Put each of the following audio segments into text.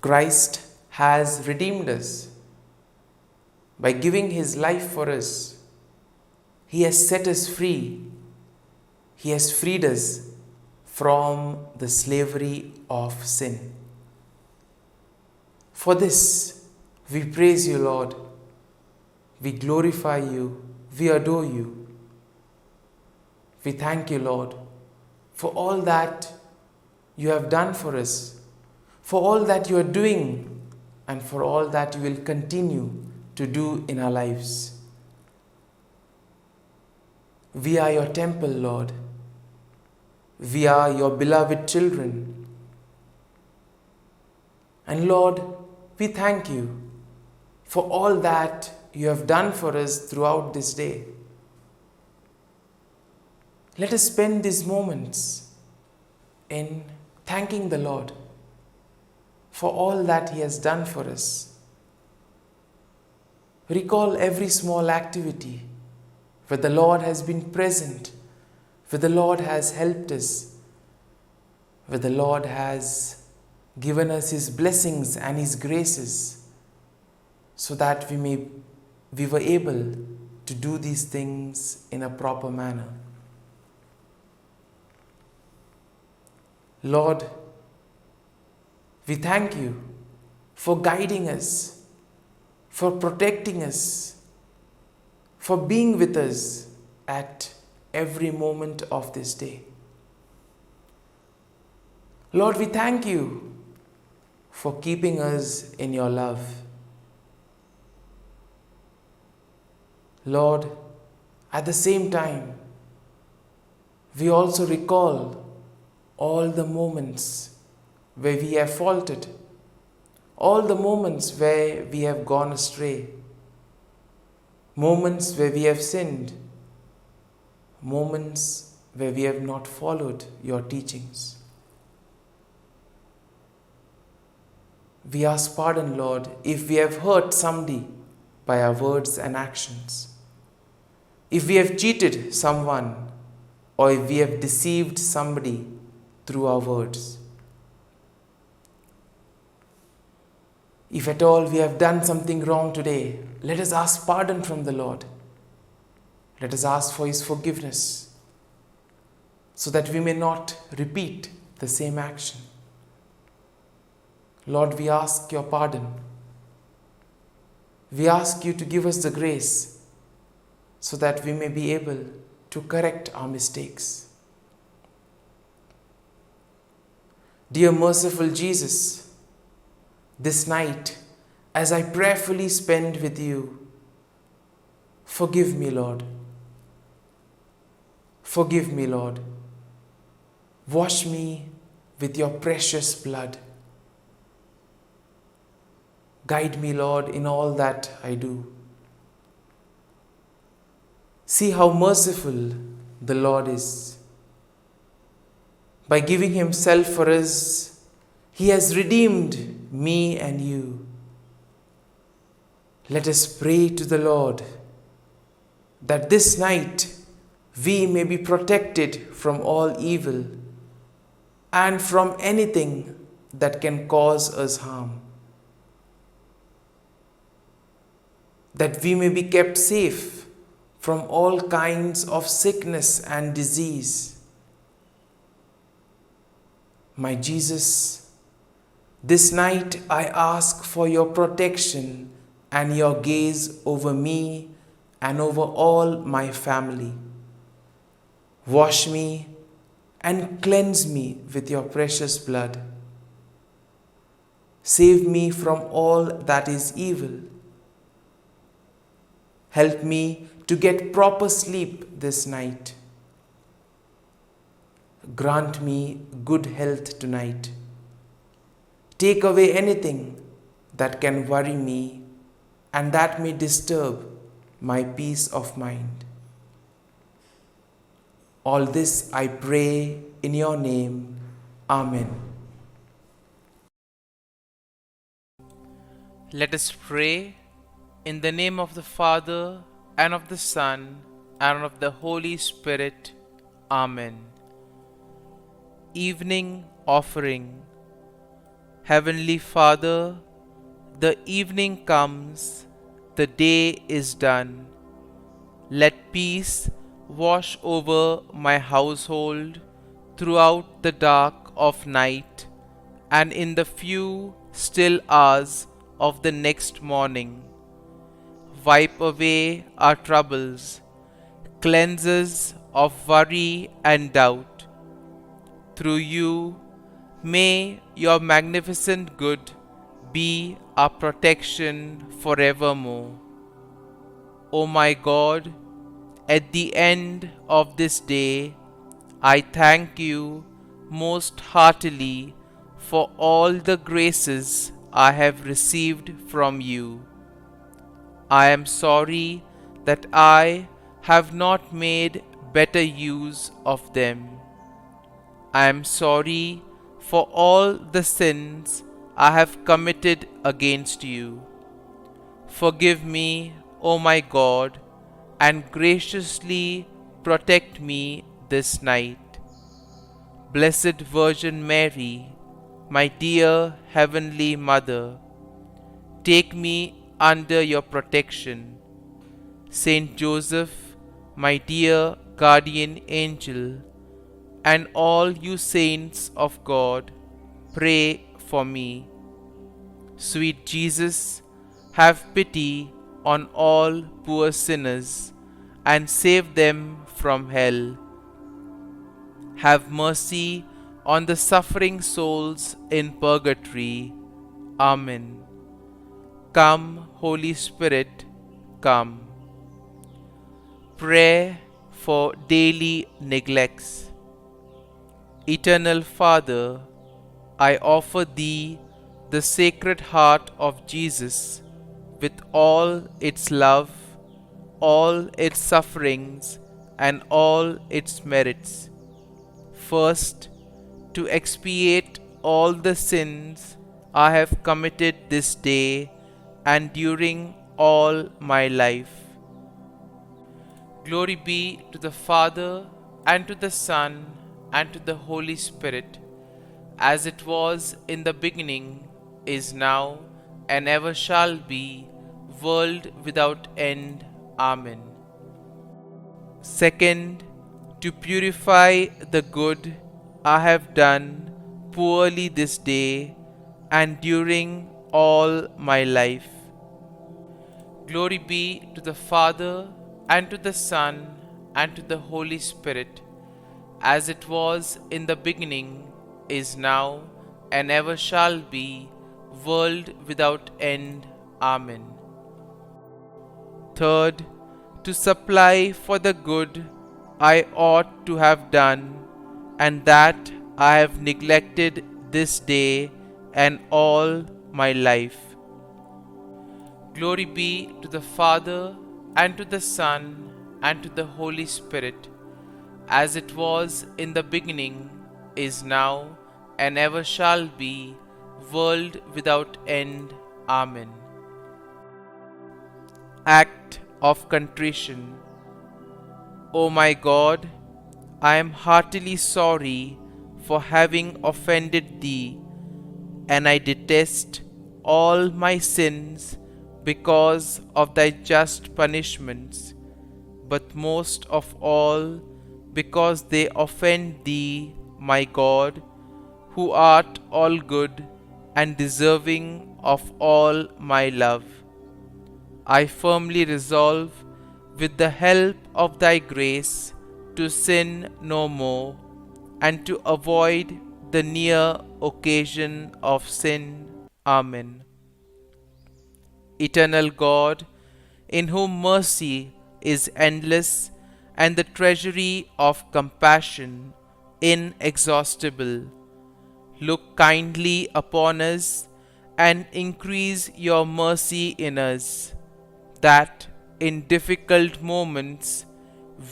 Christ has redeemed us by giving his life for us. He has set us free. He has freed us from the slavery of sin. For this, we praise you, Lord. We glorify you. We adore you. We thank you, Lord, for all that you have done for us, for all that you are doing, and for all that you will continue to do in our lives. We are your temple, Lord. We are your beloved children. And Lord, we thank you for all that you have done for us throughout this day. Let us spend these moments in thanking the Lord for all that he has done for us. Recall every small activity where the Lord has been present, where the Lord has helped us, where the Lord has given us his blessings and his graces, so that we were able to do these things in a proper manner. Lord, we thank you for guiding us, for protecting us, for being with us at every moment of this day. Lord, we thank you for keeping us in your love. Lord, at the same time, we also recall all the moments where we have faltered, all the moments where we have gone astray, moments where we have sinned, moments where we have not followed your teachings. We ask pardon, Lord, if we have hurt somebody by our words and actions, if we have cheated someone, or if we have deceived somebody through our words. If at all we have done something wrong today, let us ask pardon from the Lord. Let us ask for his forgiveness, so that we may not repeat the same action. Lord, we ask your pardon. We ask you to give us the grace so that we may be able to correct our mistakes. Dear merciful Jesus, this night, as I prayerfully spend with you, forgive me, Lord. Forgive me, Lord. Wash me with your precious blood. Guide me, Lord, in all that I do. See how merciful the Lord is. By giving himself for us, he has redeemed me and you. Let us pray to the Lord that this night we may be protected from all evil and from anything that can cause us harm. That we may be kept safe from all kinds of sickness and disease. My Jesus, this night I ask for your protection and your gaze over me and over all my family. Wash me and cleanse me with your precious blood. Save me from all that is evil. Help me to get proper sleep this night. Grant me good health tonight. Take away anything that can worry me and that may disturb my peace of mind. All this I pray in your name. Amen. Let us pray in the name of the Father, and of the Son, and of the Holy Spirit. Amen. Evening Offering. Heavenly Father, the evening comes, the day is done. Let peace wash over my household throughout the dark of night and in the few still hours of the next morning. Wipe away our troubles, cleanse us of worry and doubt. Through you, may your magnificent good be our protection forevermore. O my God, at the end of this day, I thank you most heartily for all the graces I have received from you. I am sorry that I have not made better use of them. I am sorry for all the sins I have committed against you. Forgive me, O my God, and graciously protect me this night. Blessed Virgin Mary, my dear Heavenly Mother, take me under your protection. Saint Joseph, my dear guardian angel, and all you saints of God, pray for me. Sweet Jesus, have pity on all poor sinners and save them from hell. Have mercy on the suffering souls in purgatory. Amen. Come, Holy Spirit, come. Prayer for daily neglects. Eternal Father, I offer Thee the Sacred Heart of Jesus with all its love, all its sufferings, and all its merits. First, to expiate all the sins I have committed this day and during all my life. Glory be to the Father, and to the Son, and to the Holy Spirit, as it was in the beginning, is now, and ever shall be, world without end. Amen. Second, to purify the good I have done poorly this day and during all my life. Glory be to the Father, and to the Son, and to the Holy Spirit, as it was in the beginning, is now, and ever shall be, world without end. Amen. Third, to supply for the good I ought to have done, and that I have neglected this day and all my life. Glory be to the Father, and to the Son, and to the Holy Spirit, as it was in the beginning, is now, and ever shall be, world without end. Amen. Act of Contrition. O my God, I am heartily sorry for having offended Thee, and I detest all my sins because of Thy just punishments, but most of all because they offend Thee, my God, who art all good and deserving of all my love. I firmly resolve, with the help of Thy grace, to sin no more, and to avoid the near occasion of sin. Amen. Eternal God, in whom mercy is endless and the treasury of compassion inexhaustible, look kindly upon us and increase your mercy in us, that in difficult moments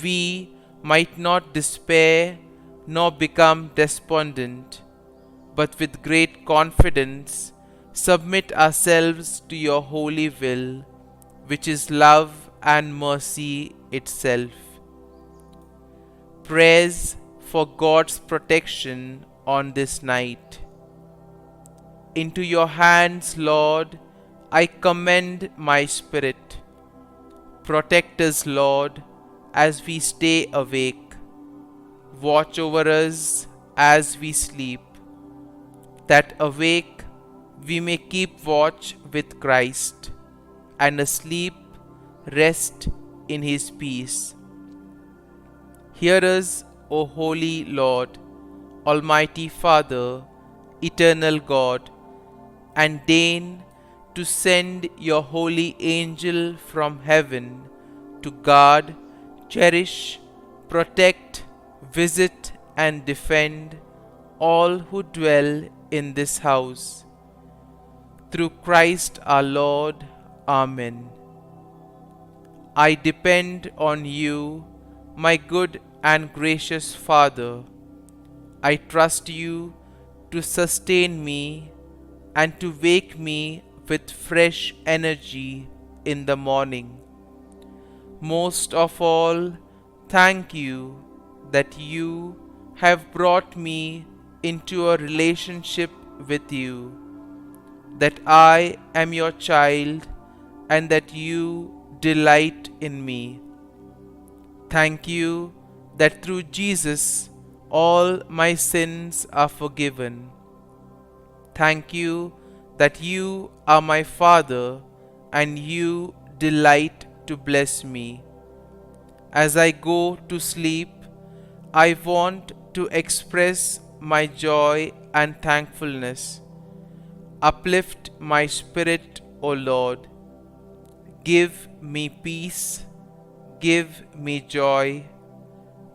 we might not despair nor become despondent, but with great confidence submit ourselves to your holy will, which is love and mercy itself. Prayers for God's protection on this night. Into your hands, Lord, I commend my spirit. Protect us, Lord, as we stay awake. Watch over us as we sleep, that awake we may keep watch with Christ, and asleep rest in his peace. Hear us, O Holy Lord, Almighty Father, Eternal God, and deign to send your holy angel from heaven to guard, cherish, protect, visit, and defend all who dwell in this house. Through Christ our Lord. Amen. I depend on you, my good and gracious Father. I trust you to sustain me and to wake me with fresh energy in the morning. Most of all, thank you that you have brought me into a relationship with you, that I am your child and that you delight in me. Thank you that through Jesus all my sins are forgiven. Thank you that you are my Father and you delight to bless me. As I go to sleep, I want to express my joy and thankfulness. Uplift my spirit, O Lord. Give me peace, give me joy,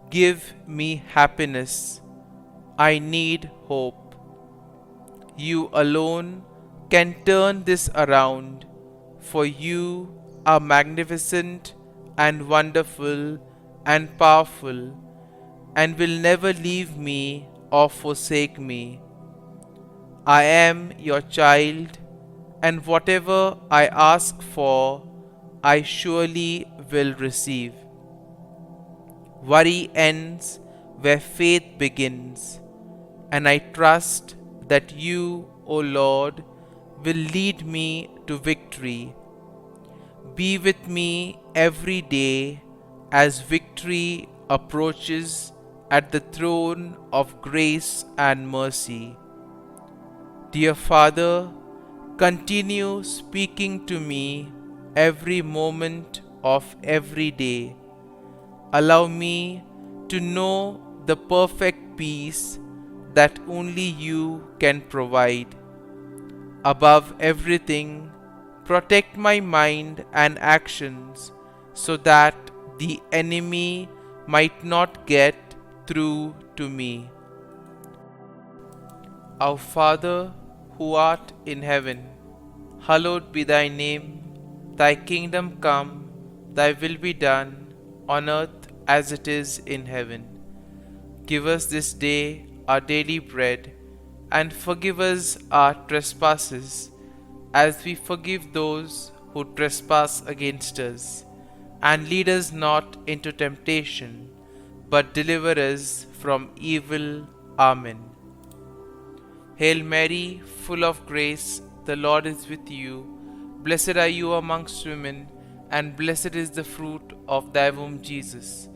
give me happiness. I need hope. You alone can turn this around, for you are magnificent and wonderful and powerful, and will never leave me or forsake me. I am your child, and whatever I ask for, I surely will receive. Worry ends where faith begins, and I trust that you, O Lord, will lead me to victory. Be with me every day as victory approaches at the throne of grace and mercy. Dear Father, continue speaking to me every moment of every day. Allow me to know the perfect peace that only you can provide. Above everything, protect my mind and actions so that the enemy might not get through to me. Our Father, who art in heaven, hallowed be thy name. Thy kingdom come, thy will be done, on earth as it is in heaven. Give us this day our daily bread, and forgive us our trespasses, as we forgive those who trespass against us. And lead us not into temptation, but deliver us from evil. Amen. Hail Mary, full of grace, the Lord is with you. Blessed are you amongst women, and blessed is the fruit of thy womb, Jesus.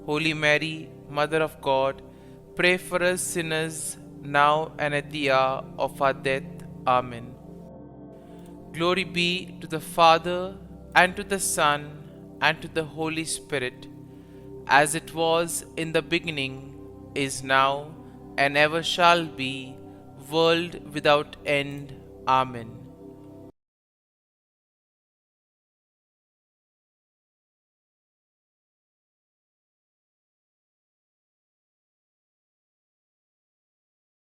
Holy Mary, Mother of God, pray for us sinners, now and at the hour of our death. Amen. Glory be to the Father, and to the Son, and to the Holy Spirit, as it was in the beginning, is now, and ever shall be, world without end. Amen.